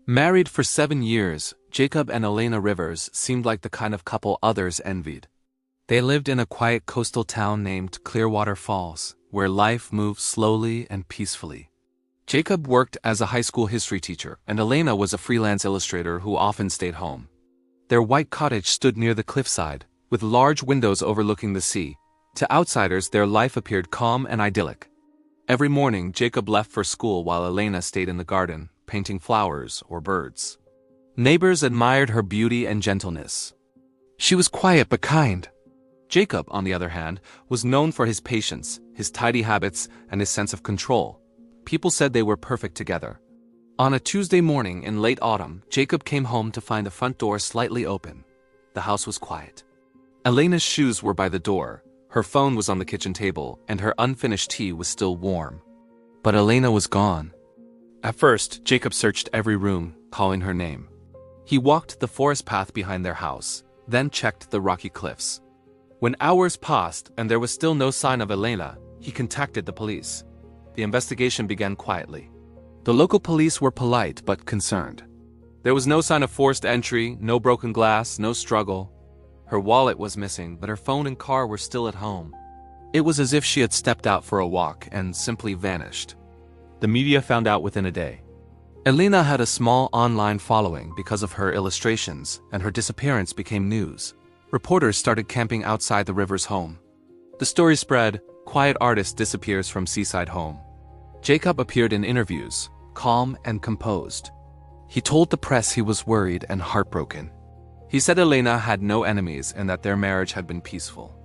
Married for 7 years, Jacob and Elena Rivers seemed like the kind of couple others envied. They lived in a quiet coastal town named Clearwater Falls, where life moved slowly and peacefully. Jacob worked as a high school history teacher, and Elena was a freelance illustrator who often stayed home. Their white cottage stood near the cliffside, with large windows overlooking the sea. To outsiders, their life appeared calm and idyllic. Every morning, Jacob left for school while Elena stayed in the garden, painting flowers or birds. Neighbors admired her beauty and gentleness. She was quiet but kind. Jacob, on the other hand, was known for his patience, his tidy habits, and his sense of control. People said they were perfect together. On a Tuesday morning in late autumn, Jacob came home to find the front door slightly open. The house was quiet. Elena's shoes were by the door, her phone was on the kitchen table, and her unfinished tea was still warm. But Elena was gone. At first, Jacob searched every room, calling her name. He walked the forest path behind their house, then checked the rocky cliffs. When hours passed and there was still no sign of Elena, he contacted the police. The investigation began quietly. The local police were polite but concerned. There was no sign of forced entry, no broken glass, no struggle. Her wallet was missing, but her phone and car were still at home. It was as if she had stepped out for a walk and simply vanished. The media found out within a day. Elena had a small online following because of her illustrations, and her disappearance became news. Reporters started camping outside the Rivers' home. The story spread, "Quiet artist disappears from seaside home." Jacob appeared in interviews, calm and composed. He told the press he was worried and heartbroken. He said Elena had no enemies and that their marriage had been peaceful.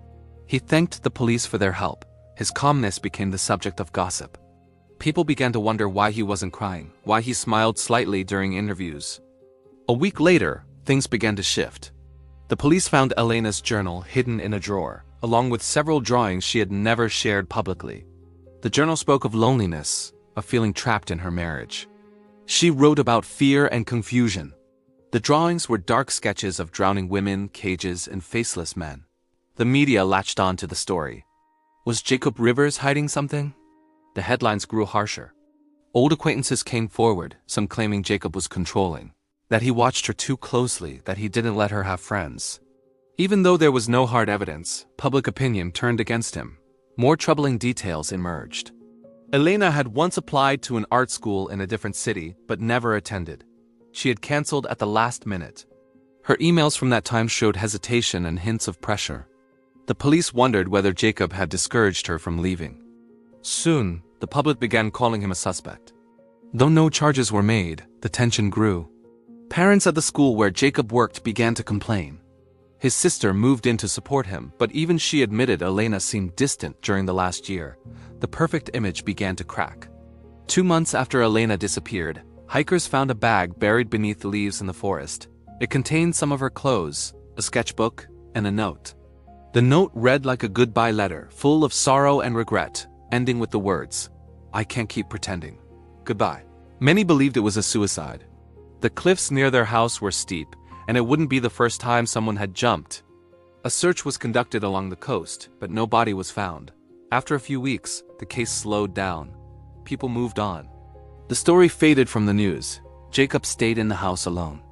He thanked the police for their help. His calmness became the subject of gossip. People began to wonder why he wasn't crying, why he smiled slightly during interviews. A week later, things began to shift. The police found Elena's journal hidden in a drawer, along with several drawings she had never shared publicly. The journal spoke of loneliness, of feeling trapped in her marriage. She wrote about fear and confusion. The drawings were dark sketches of drowning women, cages, and faceless men. The media latched on to the story. Was Jacob Rivers hiding something? The headlines grew harsher. Old acquaintances came forward, some claiming Jacob was controlling, that he watched her too closely, that he didn't let her have friends. Even though there was no hard evidence, public opinion turned against him. More troubling details emerged. Elena had once applied to an art school in a different city, but never attended. She had canceled at the last minute. Her emails from that time showed hesitation and hints of pressure. The police wondered whether Jacob had discouraged her from leaving. Soon, the public began calling him a suspect. Though no charges were made, the tension grew. Parents at the school where Jacob worked began to complain. His sister moved in to support him, but even she admitted Elena seemed distant during the last year. The perfect image began to crack. 2 months after Elena disappeared, hikers found a bag buried beneath leaves in the forest. It contained some of her clothes, a sketchbook, and a note. The note read like a goodbye letter, full of sorrow and regret, ending with the words, "I can't keep pretending. Goodbye." Many believed it was a suicide. The cliffs near their house were steep, and it wouldn't be the first time someone had jumped. A search was conducted along the coast, but no body was found. After a few weeks, the case slowed down. People moved on. The story faded from the news. Jacob stayed in the house alone.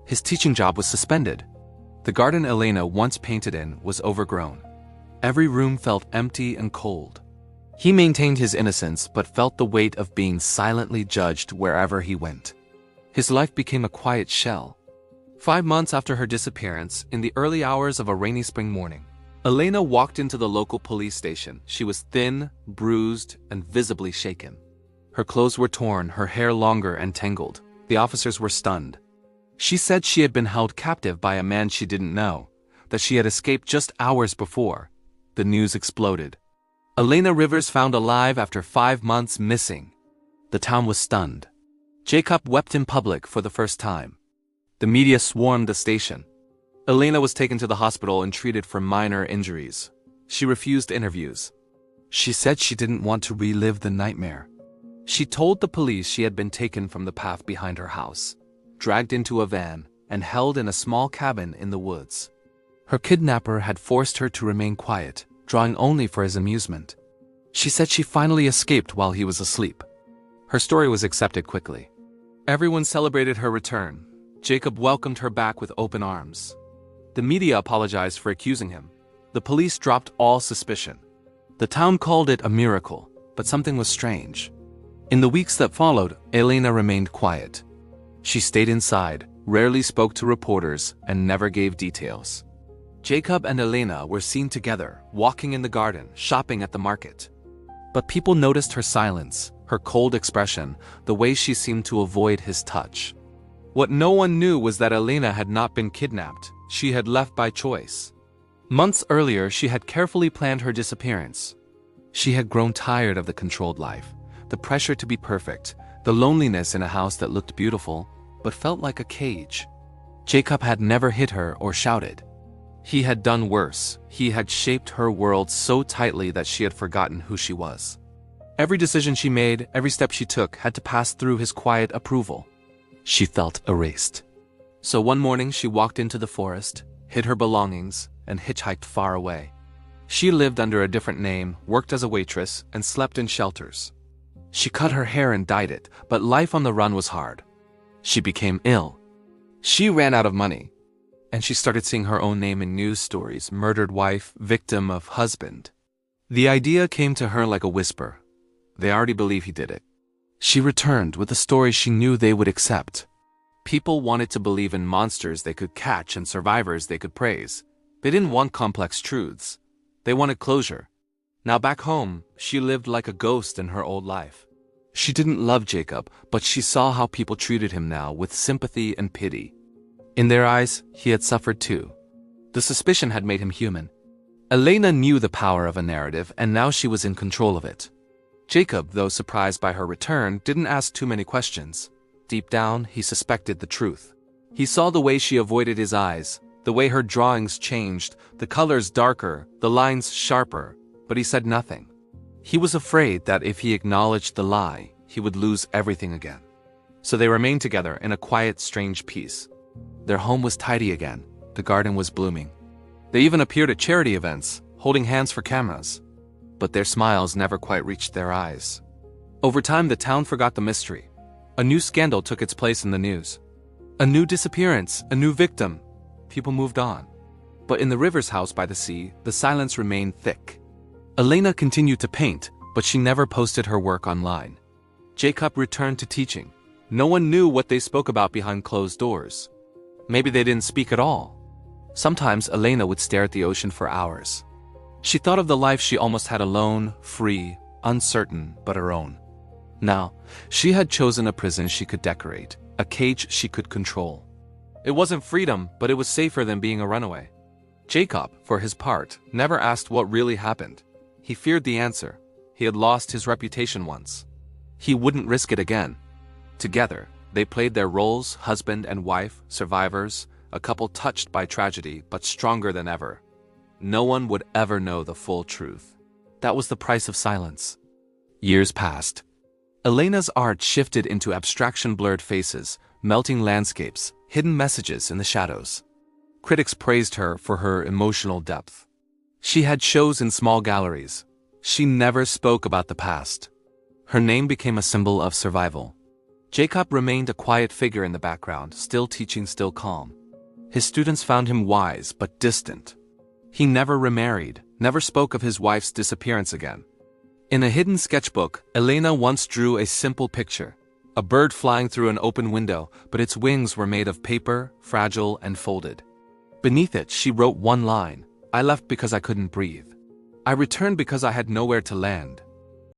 His teaching job was suspended. The garden Elena once painted in was overgrown. Every room felt empty and cold. He maintained his innocence but felt the weight of being silently judged wherever he went. His life became a quiet shell. 5 months after her disappearance, in the early hours of a rainy spring morning, Elena walked into the local police station. She was thin, bruised, and visibly shaken. Her clothes were torn, her hair longer and tangled. The officers were stunned. She said she had been held captive by a man she didn't know, that she had escaped just hours before. The news exploded. Elena Rivers found alive after 5 months missing. The town was stunned. Jacob wept in public for the first time. The media swarmed the station. Elena was taken to the hospital and treated for minor injuries. She refused interviews. She said she didn't want to relive the nightmare. She told the police she had been taken from the path behind her house, dragged into a van, and held in a small cabin in the woods. Her kidnapper had forced her to remain quiet, drawing only for his amusement. She said she finally escaped while he was asleep. Her story was accepted quickly. Everyone celebrated her return. Jacob welcomed her back with open arms. The media apologized for accusing him. The police dropped all suspicion. The town called it a miracle, but something was strange. In the weeks that followed, Elena remained quiet. She stayed inside, rarely spoke to reporters, and never gave details. Jacob and Elena were seen together, walking in the garden, shopping at the market. But people noticed her silence, her cold expression, the way she seemed to avoid his touch. What no one knew was that Elena had not been kidnapped. She had left by choice. Months earlier, she had carefully planned her disappearance. She had grown tired of the controlled life, the pressure to be perfect, the loneliness in a house that looked beautiful, but felt like a cage. Jacob had never hit her or shouted. He had done worse. He had shaped her world so tightly that she had forgotten who she was. Every decision she made, every step she took, had to pass through his quiet approval. She felt erased. So one morning she walked into the forest, hid her belongings, and hitchhiked far away. She lived under a different name, worked as a waitress, and slept in shelters. She cut her hair and dyed it, but life on the run was hard. She became ill. She ran out of money. And she started seeing her own name in news stories: murdered wife, victim of husband. The idea came to her like a whisper. They already believe he did it. She returned with a story she knew they would accept. People wanted to believe in monsters they could catch and survivors they could praise. They didn't want complex truths. They wanted closure. Now back home, she lived like a ghost in her old life. She didn't love Jacob, but she saw how people treated him now with sympathy and pity. In their eyes, he had suffered too. The suspicion had made him human. Elena knew the power of a narrative, and now she was in control of it. Jacob, though surprised by her return, didn't ask too many questions. Deep down, he suspected the truth. He saw the way she avoided his eyes, the way her drawings changed, the colors darker, the lines sharper, but he said nothing. He was afraid that if he acknowledged the lie, he would lose everything again. So they remained together in a quiet, strange peace. Their home was tidy again. The garden was blooming. They even appeared at charity events, holding hands for cameras. But their smiles never quite reached their eyes. Over time, the town forgot the mystery. A new scandal took its place in the news. A new disappearance, a new victim. People moved on. But in the Rivers house by the sea, the silence remained thick. Elena continued to paint, but she never posted her work online. Jacob returned to teaching. No one knew what they spoke about behind closed doors. Maybe they didn't speak at all. Sometimes Elena would stare at the ocean for hours. She thought of the life she almost had alone, free, uncertain, but her own. Now, she had chosen a prison she could decorate, a cage she could control. It wasn't freedom, but it was safer than being a runaway. Jacob, for his part, never asked what really happened. He feared the answer. He had lost his reputation once. He wouldn't risk it again. Together, they played their roles, husband and wife, survivors, a couple touched by tragedy, but stronger than ever. No one would ever know the full truth. That was the price of silence. Years passed. Elena's art shifted into abstraction, blurred faces, melting landscapes, hidden messages in the shadows. Critics praised her for her emotional depth. She had shows in small galleries. She never spoke about the past. Her name became a symbol of survival. Jacob remained a quiet figure in the background, still teaching, still calm. His students found him wise but distant. He never remarried, never spoke of his wife's disappearance again. In a hidden sketchbook, Elena once drew a simple picture. A bird flying through an open window, but its wings were made of paper, fragile and folded. Beneath it, she wrote one line: "I left because I couldn't breathe. I returned because I had nowhere to land."